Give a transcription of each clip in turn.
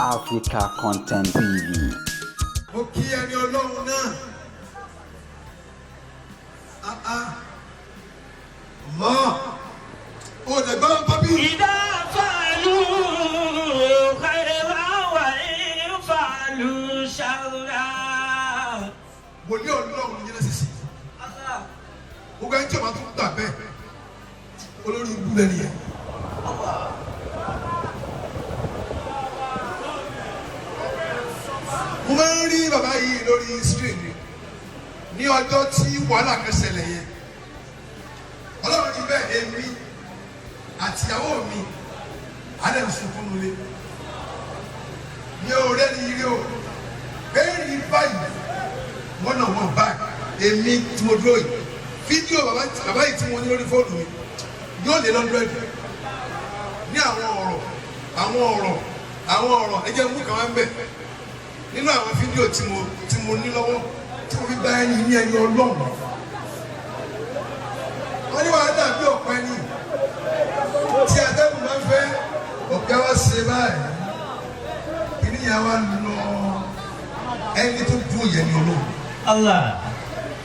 Africa Content TV. Mo kí ẹni Ọlọ́run náà. Allah. O lè gbọ́ bábí. Ìdá fàlù khayra wa in fàlù sharra. Mo ní Ọlọ́run yẹn lẹ́sìn sí. Gbogbo ẹni tí o bá tún gbà bẹ́ẹ̀, olórí ibú lẹ́nu yẹn. Mo máa ń rí bàbá yìí lórí screen ní ọjọ́ tí wàhálà kan ṣẹlẹ̀ yẹn. Ọlọ́run ti bẹ́ẹ̀ èmi àtìyàwó mi adé ń sunkún nulẹ̀. Mi ò rẹ́ni rí o. Bẹ́ẹ̀ ni báyìí wọ́n náà wọ́n báyìí èmi tí mo dúró yìí. Fídíò bàbá yìí tí mo ní lórí fóònù mi yóò lé lọ́dúnrẹ́dì ní àwọn ọ̀rọ̀ ẹ jẹ́ mú kàn wá ń bẹ̀ nínú àwọn fídíò tí mo ní lọ́wọ́ tí mo fi bá ẹni ní ẹni Ọlọ́run. Wọ́n ní wàá dàbí ọ̀pẹ ni tí atẹ́gùn máa ń fẹ́ ọ̀pẹ wá ṣe báyìí kìíní yẹn wá lọ ẹni tó dúró yẹn ní Ọlọ́run. Allah.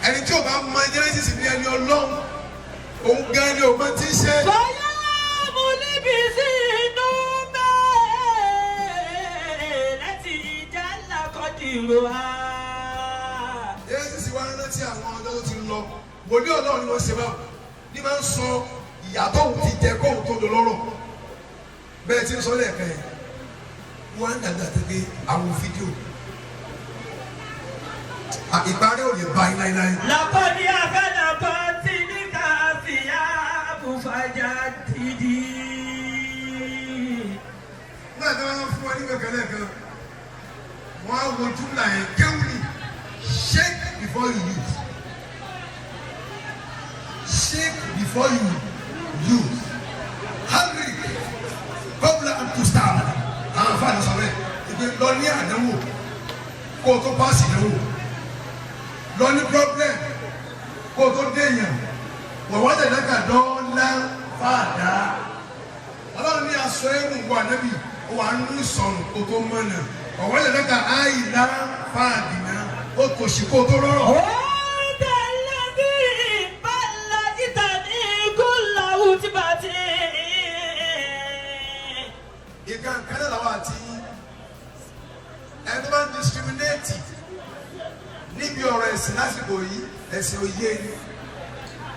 Ẹni tí o bá mọ Genesis ní ẹni Ọlọ́run òun gan ni o máa ti ṣe. Bọ́lá mo níbi sí inú bẹ́ẹ̀ láti ìjà ńlá kọ́dìrò ha. Genesis wá rántí àwọn ọjọ́ tó ti lọ wòlíì Ọlọ́run ni wọ́n ṣe báwọn ní máa ń sọ ìyàtọ̀ òun ti jẹ kóhun tó lọ lọ́rọ̀ bẹ́ẹ̀ tí ń sọ lẹ́ẹ̀kan yẹn wọ́n á dàgbà tẹ́gbẹ́ àwọn fídíò ìparí ò lè ba iná iná yẹn. Làkọ́dí àkàdà kan tí ní káfíà bùfàjà dìdí. Nígbà tí wọ́n fún wọn ní kẹ̀kẹ́ kan wọ́n á wo júmùlà yẹn kéwìrì shake before you use. Shake before you use. Hungry kọ́bùlà àtúntà àwọn afáàní sọ bẹ́ẹ̀ ìgbé lọ ní àdánwò kó o tó paasi ìdánwò lọ ní problem kó o tó déyàn wọ́n wá tẹ̀lé ká dọ́ọ́lá fàdá Ọlọ́run ní aṣọ ẹ̀rù wà níbi wà nínú ìsọ̀nù kó o tó mọ̀nà wọ́n wá tẹ̀lé ká àyìnlá fàdínà ó tòṣì kó o tó rọrọ̀. Ìgbà kẹ́lẹ́ làwọn àti ẹni máa ń discriminate níbi ọ̀rọ̀ ẹ̀sìn lásìkò yìí ẹ̀sìn òye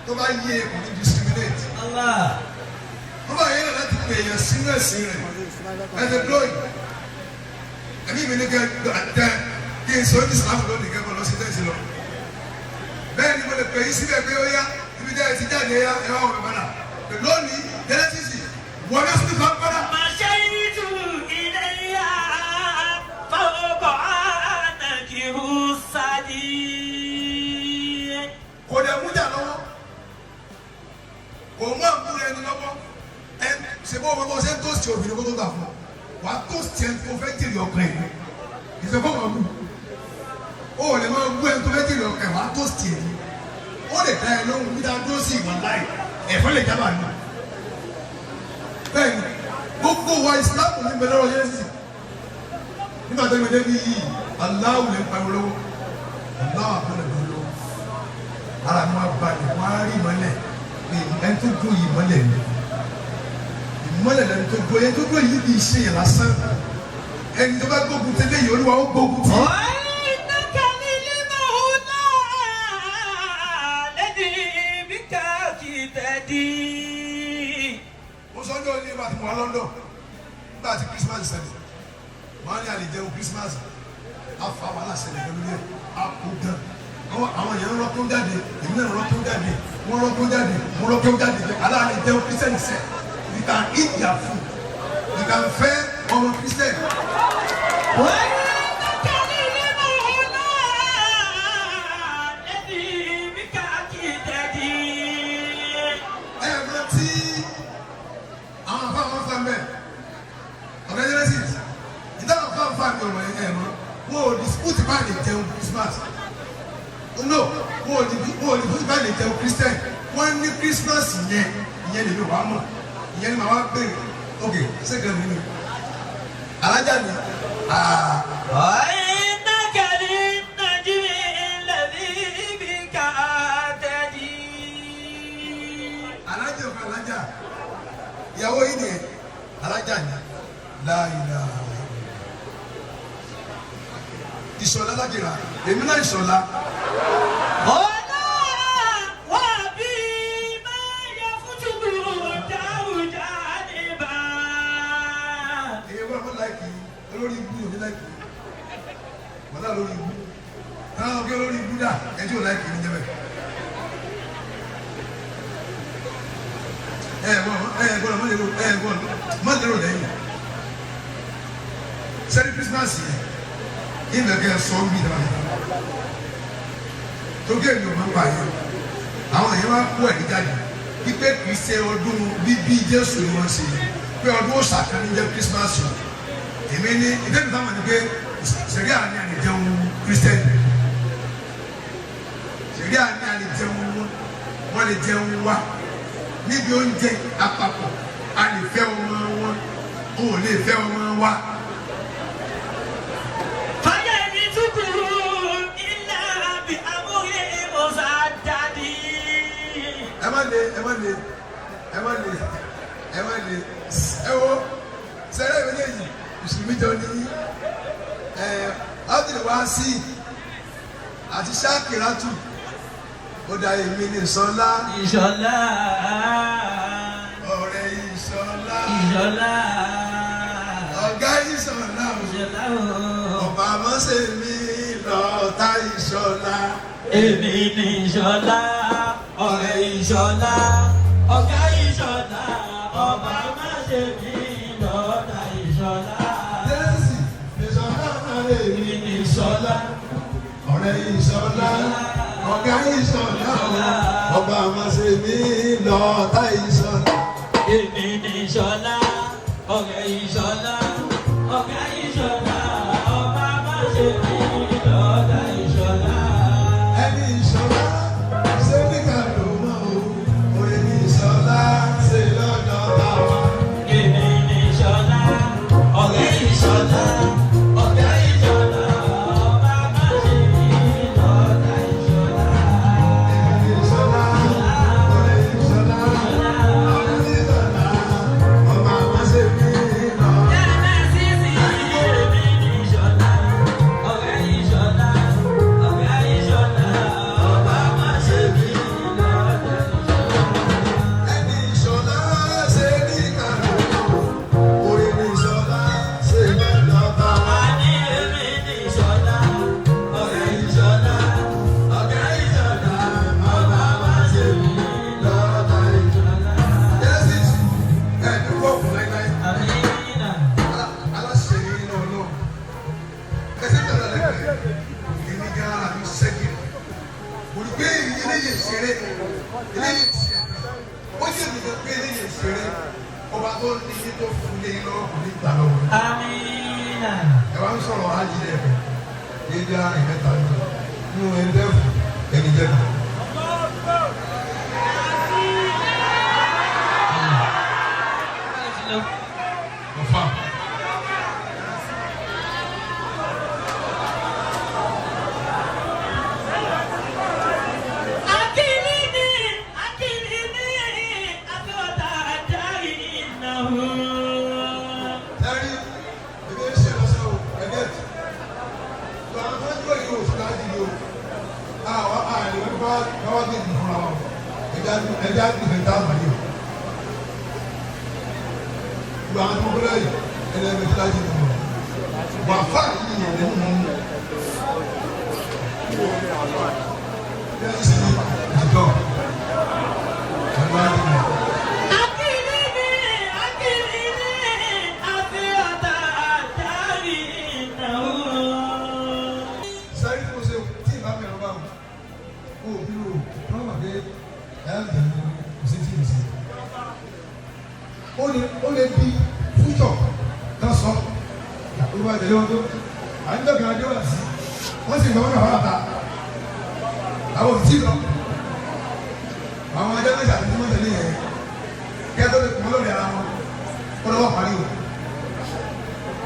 tó bá yé kò ní discriminate. Tó bá yé láti pè èèyàn sínú ẹ̀sìn rẹ̀ ẹ̀sìn lóyè ẹ̀mí mi ní kẹ́ àtẹ kí n sọ ní sàlámù lónìí kẹ́kọ̀ọ́ lọ sí tẹ̀sí lọ. Bẹ́ẹ̀ ni mo lè pè yín síbẹ̀ pé ó yá ibi tẹ́ ẹ ti jáde yá ẹ wá wọ̀ padà. Lónìí Genesis wọ́n bẹ́ sún ìfà padà. Màṣẹ́ ìtú ilé yá fọwọ́bọ̀ ànàkìrú sáàdì. Kò dẹ̀ mú jà lọ́wọ́ kò mú àbúrò ẹni lọ́wọ́ ẹ ṣe bó wọn ṣe ń tóòsì òfin kó tó gbà fún ọ wà á tóòsì ẹni tó fẹ́ jèrè ọkàn yìí ìfẹ́ kọ́ wọn mú o ò lè máa mú ẹni tó fẹ́ jèrè ọkàn wà á tóòsì ẹni ó lè dá ẹ lóhùn níta dúró sí ìwà láì ẹ̀fọ́ lè jábà ní. Bẹ́ẹ̀ni gbogbo wa ìsìlámù ní bẹ̀rẹ̀ ọ̀rọ̀ yẹn sì nígbà tó ń bẹ débi yìí aláwù lè pariwo lọ́wọ́ aláwù àpẹẹrẹ lọ́wọ́ ara mi wá balẹ̀ wá rí ìmọ̀lẹ̀ ẹni tó dún yìí ìmọ̀lẹ̀ mi ìmọ̀lẹ̀ lẹni tó dún ẹni tó dún yìí kì í ṣe yẹn lásán ẹni tó bá gbógun tẹ́lẹ̀ yìí Olúwa ó gbógun tì. Mo sọ ní ọdún ìgbà tí mo wá London nígbà tí Christmas ṣẹlẹ̀ wọ́n á ní àlè jẹun Christmas afa wàhálà ṣẹlẹ̀ pẹ̀lú yẹn a kó gan àwọn yẹn ń rọ́ tó jáde èmi náà rọ́ tó jáde wọ́n rọ́ tó jáde mo rọ́ tó jáde aláàlè jẹun Christian sẹ́ you can eat their food you can fẹ́ ọmọ Christian. Dispute bá lè jẹun Christmas no wọ́n ò dispute bá lè jẹun Christian wọ́n ní Christmas yẹn lè mi wá mọ̀ ìyẹn ni màá wá bẹ̀rẹ̀ ok ṣé gan mi ni alájà ni إنك للنجم الذي بك أهتدي. alájà ọ̀kan alájà ìyàwó yìí ni alájà ni láìla ìṣọ̀lá lájìrà èmi náà ìṣọ̀lá. ọ̀la wà bí máa yẹ fújúkú dáwùjá níbà. èyí wọ́n fọ́ láìkì olórí ibú yóò ní láìkì wọ́n dá lórí ibú táwọn ọ̀gá olórí ibú dà ẹjọ́ láìkì ní jẹ́bẹ̀. gbọ́dọ̀ mọ́lẹ́rò lẹ́yìn sẹ́ni kírísímàsì yẹn ìlẹ̀kẹ̀ sọ ń bí dáa tó kéèmì ò máa ń pa yẹn àwọn èèyàn wá kó ẹ̀rí jáde wípé kì í ṣe ọdún bíbí Jésù ni wọ́n ṣe pé ọdún òòṣà kan ní jẹ́ kírísímàsì èmi ní ìdẹ́nu táwọn ní pé ṣẹ̀rí àní àní jẹun kírísítẹ́nì ṣẹ̀rí àní àní jẹun wọ́n lè jẹun wá níbi oúnjẹ àpapọ̀ a lè fẹ́ ọmọ wọn o ò lè fẹ́ ọmọ wa. fàyè ní túkúrú ilà bí amúyẹ ìmọ̀sá dàdí. ẹ má le ẹ wo sẹ́rẹ́ ìwé lẹ́yìn mùsùlùmí jọ ní ọ́dìrì wá sí àti ṣáàkìrátù ó dá èmi ní Ìṣọ̀lá. Ìṣọ̀lá. ọ̀rẹ́ Ìṣọ̀lá. Ìṣọ̀lá. ọ̀gá Ìṣọ̀lá. Ìṣọ̀lá o. ọba àmọ́sẹ̀ mi lọ́ọ̀tá Ìṣọ̀lá. èmi ní Ìṣọ̀lá. ọ̀rẹ́ Ìṣọ̀lá. ọ̀gá Ìṣọ̀lá. ọba àmọ́sẹ̀ mi lọ́ọ̀tá Ìṣọ̀lá. Jésì Ìṣọ̀lá náà lè rí. èmi ní Ìṣọ̀lá. ọ̀rẹ́ Ìṣọ̀lá. ọ̀gá Ìṣọ̀lá. ọba àmọ́sẹ̀ mi lọ́ọ̀tá Ìṣọ̀lá. èmi ní Ìṣọ̀lá. ọ̀rẹ́ Ìṣọ̀lá. ọ̀gá Ìṣọ̀lá. ọba àmọ́sẹ̀ mi lọ́ọ̀tá Ìṣọ̀lá. ẹni Ìṣọ̀lá ṣé nígbà tó mọ̀ o òye ní Ìṣọ̀lá ṣe lọ́dọ̀ báwa. èmi ní Ìṣọ̀lá. ọ̀rẹ́ Ìṣọ̀lá. ọ̀gá Ìṣọ̀lá. ọba àmọ́sẹ̀ mi lọ́ọ̀tá Ìṣọ̀lá. Ìṣọ̀lá ọ̀rẹ́ Ìṣọ̀lá ọ̀rẹ́ Ìṣọ̀lá ọba àmọ́sẹ̀ mi lọ. ẹni Ìṣọ̀lá ṣe nígbà tó mọ̀ òye ní Ìṣọ̀lá ṣe lọ́dọ̀ báwa. Genesis ẹ̀ẹ́dúgbò fún láíláí. Aláṣẹ yìí náà lọ. Ẹsẹ̀ tó lọ lẹ́gbẹ̀ẹ́. Èmi gan ara mi ṣẹ́gi. Olùgbé eléyè ṣeré. Eléyè ṣeré. Ó jẹ́ mi gan pé eléyè ṣeré. Ọba tó ní ní tó fún lé lọ́wọ́ kò ní gbà lọ́wọ́. Ẹ wá ń sọ̀rọ̀ ájí rẹ̀ bẹ̀. Dédé àrùn mẹ́ta ni. Nínú ẹni dẹ́fù ẹni jẹ́bi. Ọ̀fà. Ẹ̀rí ebi ń ṣe lọ́sẹ̀ o ẹ̀gẹ́ tì. Ìgbà wọn tó ń jó ìlú òfin láti di o. Àwọn àìlè wọn bá wá dé ìdí fúnra wọn. Ẹja ti fi dá àmàlí o. Ìgbà wọn tó ń gbọ́dọ̀ yìí ẹ̀rẹ́ ẹ̀rẹ́ fi láti di wọn. Wà fà yìí yẹn lẹ́nu mọ́. Bẹ́ẹ̀ sì ni ìjọ. Ẹ̀rọ á di wọn. Sẹ́yìn tó ṣe tí ìbá mi ọ̀rọ̀ bá wù. Ó bí o, wọ́n mọ̀ pé ẹ̀ẹ́dẹ̀ ni kò sí tí ì sí. Ó lè bí fújọ̀ náà sọ. Olúwa ìdílé wọn tó. Àyíjọ́ kan adé wà sí. Wọ́n sì gbọ́dọ̀ wà ta. Àwọn ò tí lọ. Àwọn ajá náà ṣàtúntò wọn tẹ̀lé yẹn. Kí ẹ tó lè kún lórí ara wọn. Ó lọ́wọ́ parí o.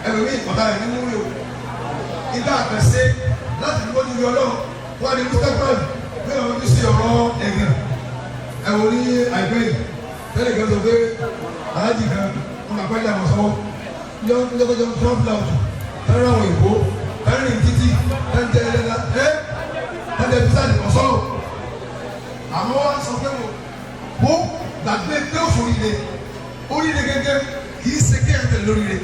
ẹlòmíì ọ̀tá rẹ̀ ní múlò nígbà àkànṣe láti dúró níbi ọlọ́run wọ́n á ní mustapha bí wọ́n fi ṣe ọ̀rọ̀ ẹ̀gàn ẹ̀wọ̀n ní àìpẹ́ yìí tẹ́lẹ̀ kan sọ pé aláàjì kan wọn máa pẹ́lú àwọn sọ́wọ́ lọ́kọ́jọ́ trump loud tẹ́lẹ̀ àwọn èkó tẹ́lẹ̀ títí tẹ́lẹ̀ ẹlẹ́dá tẹ́lẹ̀ bísàdì ọ̀sọ́rọ̀ àmọ́ wọ́n sọ pé wọ́n gbàgbé pé ó fò oríire gẹ́gẹ́ kì í ṣe kí ẹ̀ tẹ̀lé lóríire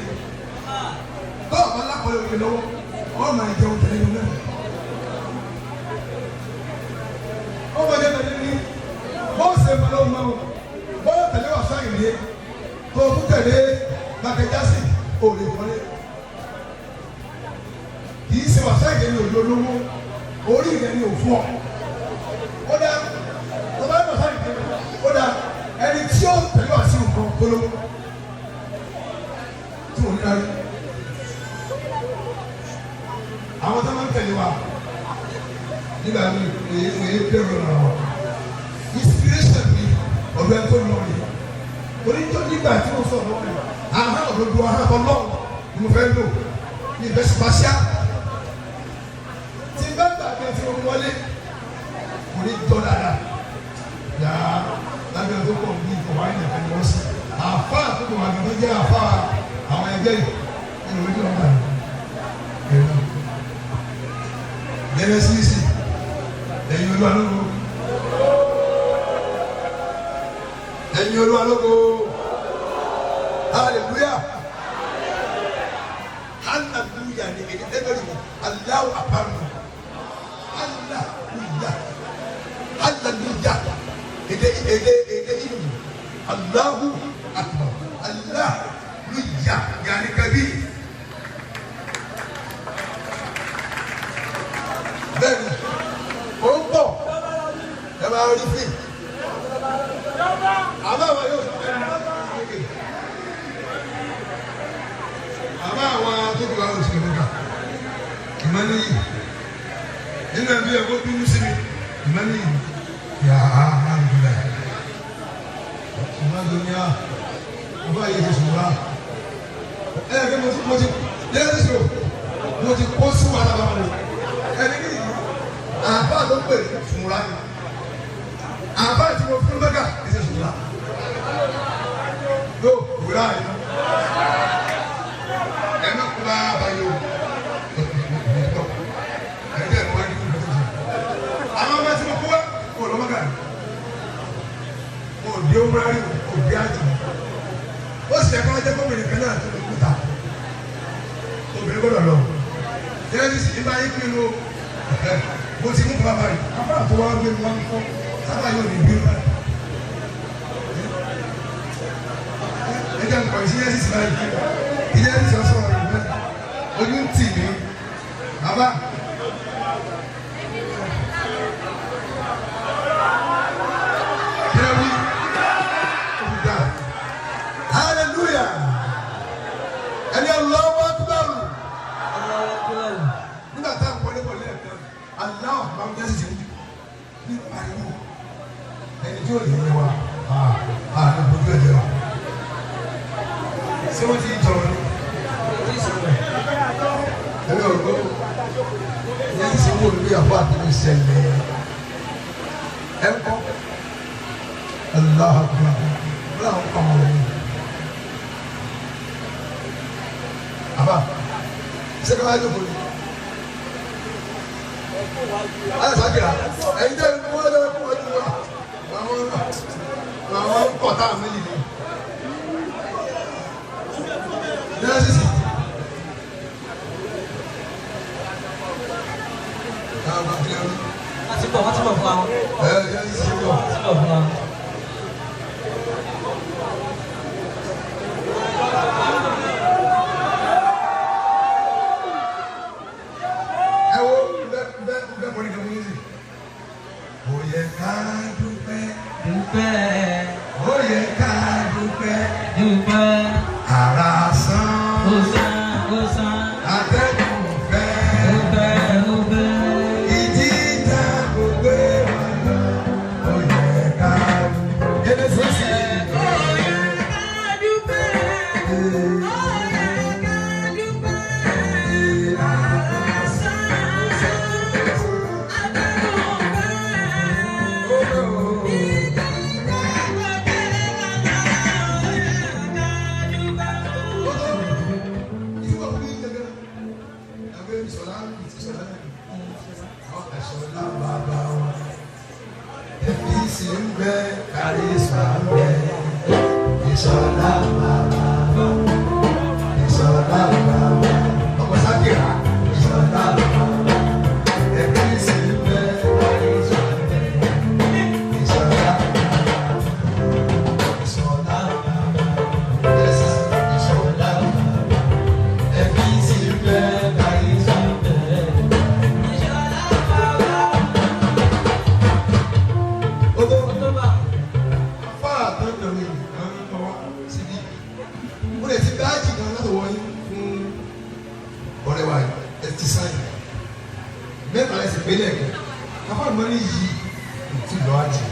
bọ́ọ̀ bá lápọ̀lẹ̀ òkè lọ́wọ́ wọ́n máa jẹun tẹ̀lé yóò náà ó máa jẹ́ tẹ̀lé ní bọ́ọ̀sẹ̀ mọ́lọ́wọ́ máa bọ́ọ̀ tẹ̀lé wà sáyìn lé tó o tún tẹ̀lé gbàgbẹ́jásì òòlè wọlé kì í ṣe wà sáyìn lé ní òjò olówó orí rẹ̀ ní òfin ọ̀ ó dá tọ́ba ẹ̀ wà sáyìn lé ó dá ẹni tí ó tẹ̀lé wà sí nǹkan polówó tí wọ́n ní kárí àwọn tó máa ń tẹ̀lé wa nígbà mi èyí bẹ̀rù ọ̀nà wọn inspiration mi ọ̀dọ̀ ẹ̀ tó lọ yìí oníjọ́ nígbà tí mo sọ̀rọ̀ wọn ahọ́n òdodo ahọ́n ọlọ́run ni mo fẹ́ lò ní ìbẹ́sí pàṣẹ tí bá gbàgbé tí mo wọlé kò ní jọ dáadáa yàrá lábẹ́ tó pọ̀ ní ìfọwọ́ ayé nìkan ni wọ́n sì àfa àtúntò wà ní ọjọ́ àfa àwọn ẹgbẹ́ yìí nínú ojú ọ̀gá yìí. Genesis ẹ̀yin Olúwa lógo ẹ̀yin Olúwa lógo hallelujah hallelujah ni èdè ẹgbẹ́rún mi Allahu akbar hallelujah hallelujah èdè ìlú Allahu akbar hallelujah yàrá kabi. Bẹ́ẹ̀ni, ó ń bọ̀, ẹ máa rí fi. Àmọ́ àwọn yóò sọ ẹ́ àmọ́ àwọn tó kọ̀ àwọn òṣèlú nígbà. Ìmọ̀lẹ́ yìí, nínú ẹbí ẹ̀ kó bínú sí mi. Ìmọ̀lẹ́ yìí, yà á máa ń dùn ẹ̀. Ìmọ̀lẹ́ yìí á, ọba yìí ti sùn wá. Ẹ yẹ kí mo ti kó sí wàhálà bàbá mi. Ẹni kí ni àbá ló pè fúnra ni àbá tí mo fún mẹ́gà ẹsẹ̀ fúnra ló wúrà yìí ẹ má kúrò àbáyé o ẹ jẹ́ ìwà ní ìlú tó ṣe àwọn ọmọ tí mo kú wá kó lọ́ mẹ́gà ni kó di owurá rí kó di àjò ó sì ẹ̀kọ́ ajẹ́ gómìnà kan náà tó lè kú ta obìnrin gbọ́dọ̀ lọ yẹ́n ti sì ní báyìí pinnu mo ti mú bàbá rẹ̀ bàbá tó wá gbé mi wá ń kọ́ sábà yóò ní bí ó bá ẹ jẹ́ nǹkan ìṣiyẹ́ sísè báyìí ìyẹ́ sísè ọ̀sọ̀ rẹ̀ bẹ́ẹ̀ ojú ń tì mí bàbá. Kẹ́wì ọ̀dà hallelujah ẹni ọlọ́wọ́ akúbẹ̀rù nígbà tá à ń wọlé wọlé ẹ̀ka aláwọ̀ máa ń jẹ́ sísè ní pariwo ẹni tí ó lè yẹ wa ní gbogbo ẹ̀jẹ̀ wa ṣé wọ́n ti jọrọ ní ẹ̀mí ọ̀gbọ́n yẹn ti ṣe wọ́n lórí àbọ̀ àtẹ̀mí ṣẹlẹ̀ ẹ̀ ń kọ́ aláwọ̀ àgbà láwọn kọ́ àwọn ọ̀rẹ́ àbá ṣé ká wá jókòó ni. Ayé sàkìrà ẹ̀yin tẹ́ ẹni wọ́n lé fún ọdún wa àwọn kọ̀tà àmìlì ni. Nẹ́ẹ̀sì káwọn àbílẹ̀ rí. Wọ́n ti bọ̀ fún wa. Nẹ́ẹ̀sì ti bọ̀. Wọ́n ti bọ̀ fún wa. Genesis. ẹsẹ̀ pé lẹ́ẹ̀kẹ́ afọ àgbọn ní yìí ti lọ àjẹ.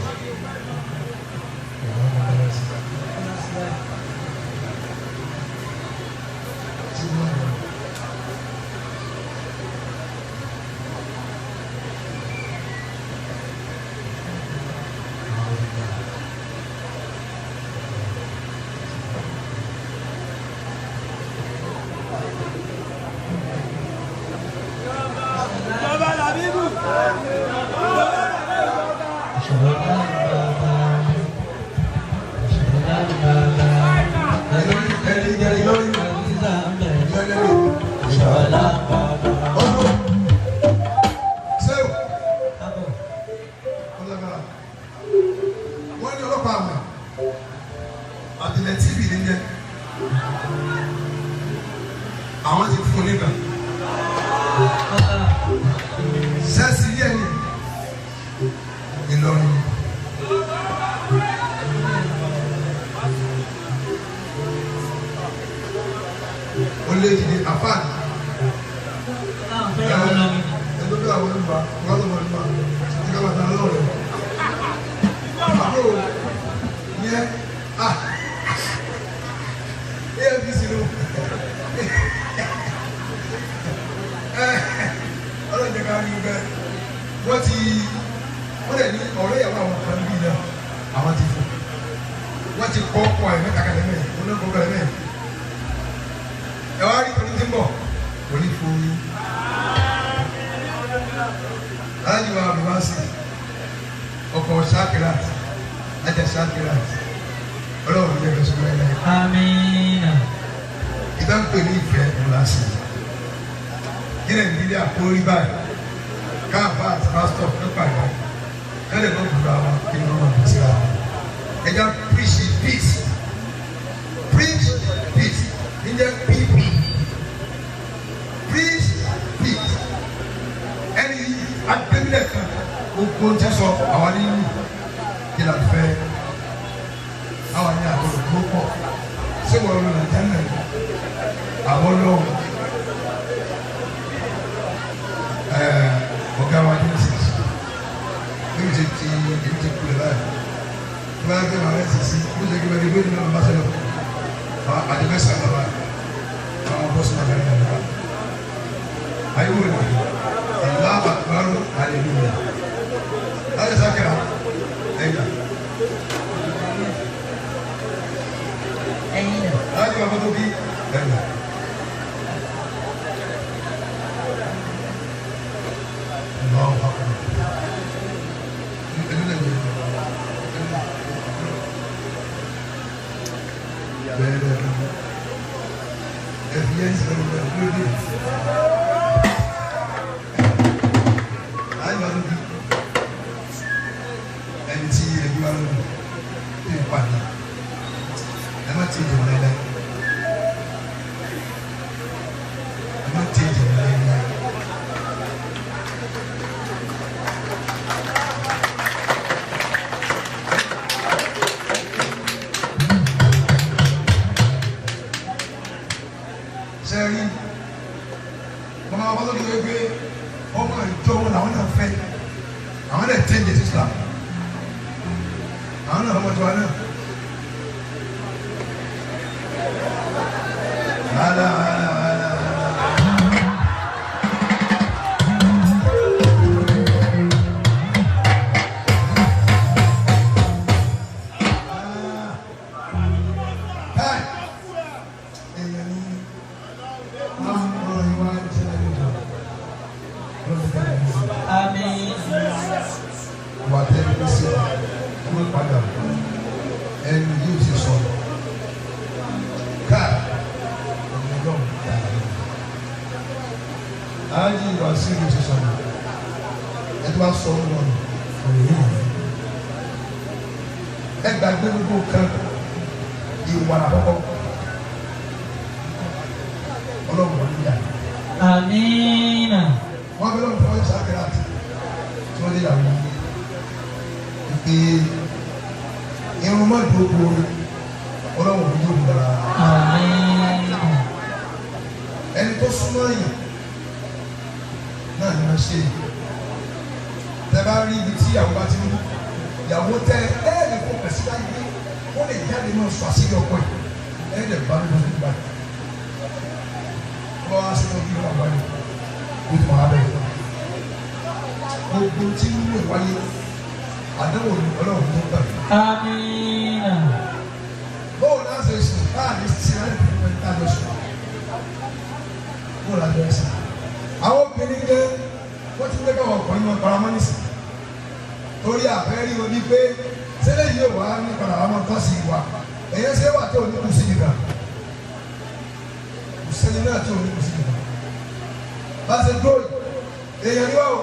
Àwọn ti fún nígbà sẹ́ẹ̀sì yẹn ni Ìlọrin ó lé ìdílé àfáàní ẹgbẹ́ bí àwọn olùbá wọ́n lọ́wọ́ olùbá ṣe ká bàtà lọ́rẹ̀ àbúrò yẹ AFC ló ọlọ́dẹ ká rí bẹ́ẹ̀ wọ́n lè ní ọ̀rẹ́ ìyàwó àwọn kan bí náà àwọn ti fún wọ́n ti kọ́ ọkọ̀ ẹ̀ mẹ́ta kalẹ̀ mẹ́ẹ̀ wọ́n náà kọ́ kalẹ̀ mẹ́ẹ̀ ẹ̀ wá rí torí tí ń bọ̀ wọ́n ní fún yín aláàjì wa àbí wá sí ọkọ̀ Shakirat ẹ̀jẹ̀ Shakirat ọlọ́run ní ẹ̀rọ sọ́kọ́ ẹ̀ lẹ́yìn. Amina. Ìdáǹpẹ̀ ní ìfẹ́ ńlá sí i ní Nàìjíríà kó rí báyìí káàpá àti pásítọ̀ nípa ìgbà kálẹ̀ náà dùn àwọn kí ni wọ́n máa bọ̀ sí àwọn ẹ̀já preach peace níjẹ́ PP preach peace ẹni agbẹ́bílẹ̀ kan gbogbo ti sọ àwọn nínú kí la fẹ́ àwọn ní àgbọ̀dọ̀ tó pọ̀ ṣé wọ́n lọ Nàìjíríà àwọn lọ́wọ́. Ọ̀gá wa ní ìsìn ní ti kú lẹ̀ báyìí tí wọ́n á gbé màá ẹ̀sìn sí ó ṣe kí wọ́n di gbóni náà bá ṣẹlẹ̀ àdìmẹ́sà bàbá àwọn bọ́sù náà kàrí náà bàbá ayé wò lè ìlà àgbàrú àlèlúyà láti sákìrà ẹ̀yà láti wà fọ́tò bí ẹ̀yà. Sẹ́yìn, ọmọ àwọn ọmọdé tó gbé ọmọ ìjọ wọn làwọn náà fẹ́, àwọn náà tẹ́ ǹjẹ́ sísá, àwọn náà ọmọ ìjọba náà. Aji wa si ni ti sọ̀rọ̀ ẹ tó bá sọ ọ́ lọ́nà ọ̀rọ̀ yìí ẹ gbàgbé gbogbo kan ìwà àkọ́kọ́ ọlọ́run wọn níyà. Amina. Wọ́n bí lọ́nà fọwọ́ Shakirat tí wọ́n lé yàrá ìpè irun mọ́ ìdókòwò ọlọ́run wọn yóò dára. Amina. Ẹni tó súnmọ́ yìí náà ni wọ́n ṣe tẹ bá rí ibi tí ìyàwó bá ti ń bú ìyàwó tẹ ẹ̀ẹ́dẹ̀ kó kẹ̀sí láyé ó lè jáde náà sọ àṣírí ọkọ ẹ̀ ẹ̀ẹ́dẹ̀ bá mi lọ́dún gbà wọ́n á sọ bí wọ́n wá ní ìtumọ̀ abẹ́rẹ́ gbogbo tí ń wò wáyé àdánwò ọlọ́run tó gbà. Amina. bóòlù náà ṣe sùn láàrin sí alẹ́ fún mi ká lọ sùn bóòlù àjọ ẹ̀sìn àwọn obìnrin dé wọ́n ti ń gbẹ́gbẹ́ wọn ọkùnrin wọn paramọ́ nísìn torí àfẹ́rí wọn ní pé sẹ́lẹ̀ yìí ò wá ní padà wọn máa tọ́ sí ìwà ẹ̀yẹ ṣé wà tó ní kù sí nìkan kù sẹ́ni náà tó ní kù sí nìkan bá a ṣe dúró èèyàn ní wá o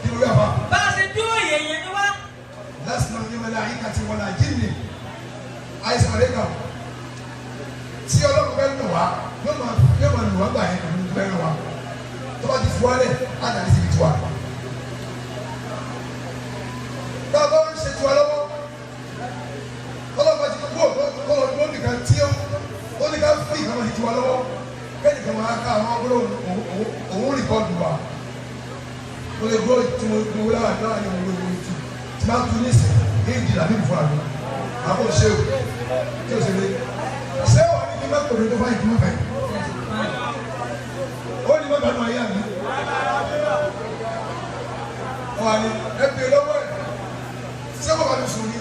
kí ló yà wá. bá a ṣe dúró èèyàn ní wá. lásìkò ní wọlé àyíká ti wọlé àjíǹde àìsàn àlékà tí ọlọ́run bẹ́ẹ̀ lò wá yóò máa lò wá gbà yẹn kàmú bẹ́ẹ̀ lò wá tó bá ti fún wálẹ̀ àdàlẹ́ síbi tiwa. bàbá ń ṣe tiwa lọ́wọ́ ọlọ́pàá ti kú ọ̀dọ́ nìkan tí ó ní ká fún ìkànnì ti tiwa lọ́wọ́ bẹ́ẹ̀ nìkan máa ká àwọn ọgbọ́n òun rìkọ́dù wa ó lè gbọ́ tí mo wúlò àwọn àgbà ní òun lówó ìtú tí máa tún ní ìsìn ní ìdílé àbí ìfọ̀ àgbà àbọ̀ ṣé o kí o ṣe lé ṣé wà ní kí n bá kò ní tó báyìí kí n má báyìí ó ní bá bàánú ayé àná wà ní ẹbí lọ́wọ́ ẹ̀ ṣé wọ́n bá ní sùn ní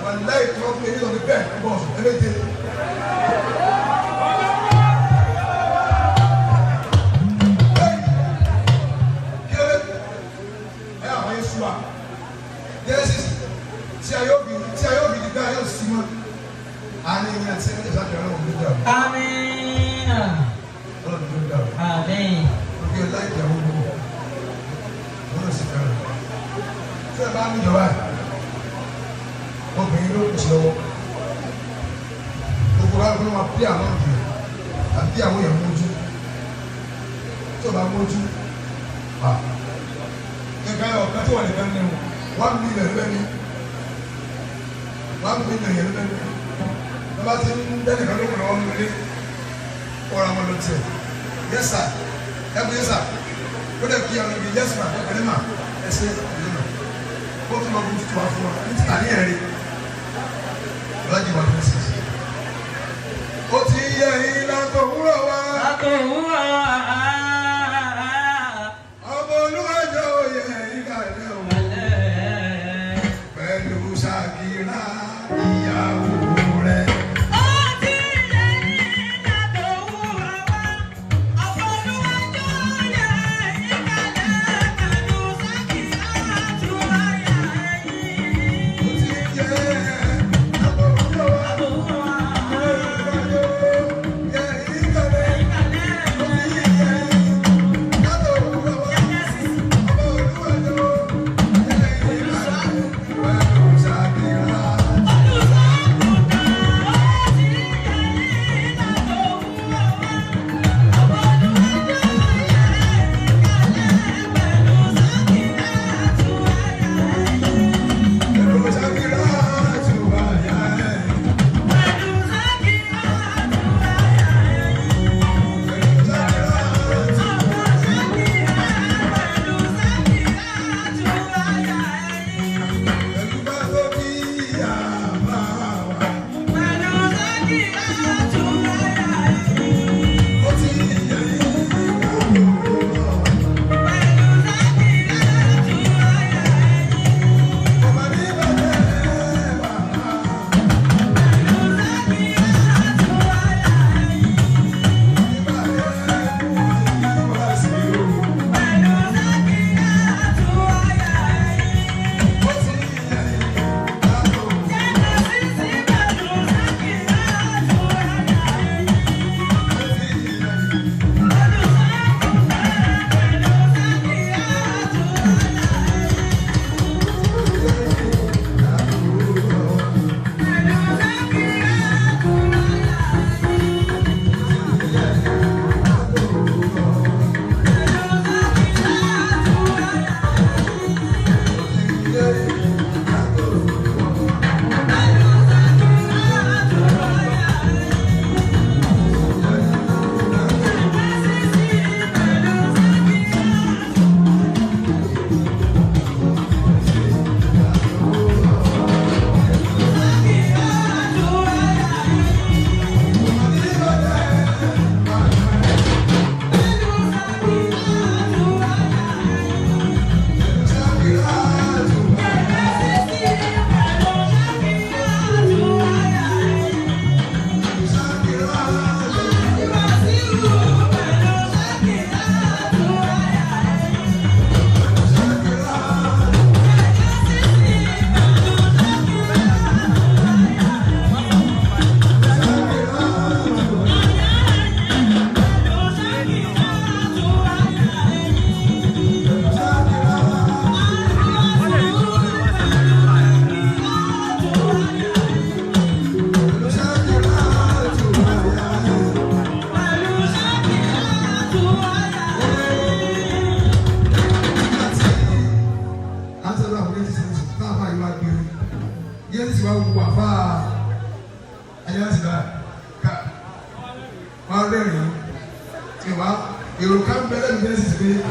wà láì tó ọkùnrin nílò ní bẹ́ẹ̀ ẹ̀ bọ̀ ẹ̀ bẹ́ẹ̀ dé. Genesis tí a yóò bí dídá yóò sí mọ́ àní ìyẹn àti ẹni ìfẹ́ àti ọlọ́run ló dà o. Amina. Ọlọ́run ló dà o. Amen. Òbí ọlá ìyàwó mi wọ́n lọ sí fẹ́ràn. Tí ẹ bá ní ìjọba obìnrin ló kù sí lọ́wọ́. Gbogbo wa ló máa bí àwọn òbí àbí àwọn èèyàn mójú. Tí o bá mójú, nǹkan yà ọ̀kan tí wọ́n lè fẹ́ ní o. 1 million lẹ́ni 1 million yẹn lẹ́ni lọ́ba ti ń dẹ́nu kan ló kọ̀ ọ́ nílé ọ̀rọ̀ àwọn ọ̀dọ́ tiẹ̀ yes sir ẹ̀kú yes sir ó dẹ̀ kí àwọn ibi yes ma ẹ̀kẹ́lẹ́ ma ẹ̀sẹ̀ ẹ̀lẹ́ ma ó tún lọ bí tuntun wá fún wa ní títà ní ẹ̀rí ọ̀làjì wà ní ẹ̀sẹ̀ ó ti yẹ ẹ̀yin látọ̀ wúrọ̀ wá. látọ̀ wúrọ̀ wá. ọmọ olúwàjọ yẹ ẹ̀yin kàlẹ́ o. Ṣàkírà ìyàwó rẹ̀. Ó ti yẹ ìlànà òwúrọ̀ wá. Ọ̀pọ̀ olúwàjọ́ yẹ ìkàlẹ̀ pẹ̀lú Ṣàkírà àtúwà yà ẹ̀yìn. Ó ti yẹ àbọ̀wúrọ̀ wá. Àbọ̀wúrọ̀ wá. Olúwàjọ́ yẹ wá wù àfa ayé láti bá ká wá rẹ́rìn-ín tí wá èrò ká ń bẹ́lẹ̀ ní Genesis pé